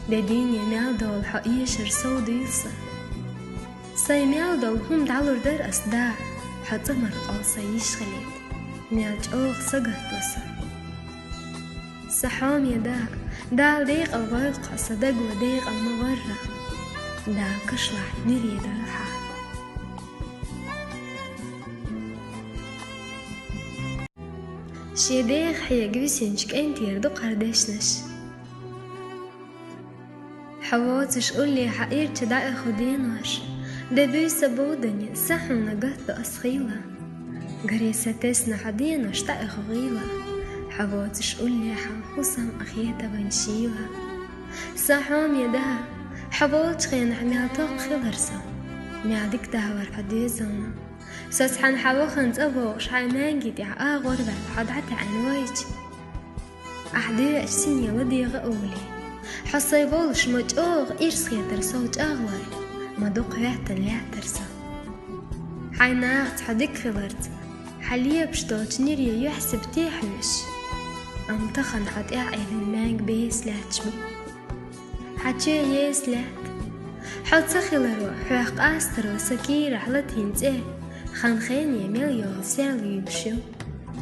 ددين يمالدول حقيشر صوديلسا سيمالدول هم دعلور در أصداع حتمر ألسيش خليت ميالج أوغ سقهتوسا سحام يدا دال ديق الغيق صدق وديق المغرة دال كشلح نريد الحال شيديخ حيا قوسينشك انت يردو قردشنش حواتش قولي حقير تدعي خدينوش دبي سبودني سحونا قهد أسخيلة قريسة تسنا حدينوش تاي خغيلة حواتش قولي حنخصم أخيتا بنشيلة سحوم يدا حواتش خين حمياتوق خلرسا ميعدك دهور حديزونا ساسحن حوخن تأبوش حيمانجي دي غربة حدعت عنوايج أحدي أجسيني ودي غقولي حصيبولش مجأوغ إرسخي ترسوج أغوار مدوق يعتن ليعترسا حيناغت حدك خلرت حليا بشتوش نيريا يحسب تيحوش أم تخن حد إعيل المانج بيس لاتشبو حتشي يس لات حد سخلرو حواق آسترو سكير حلتين تيه خان خين يميل يول سيل يبشو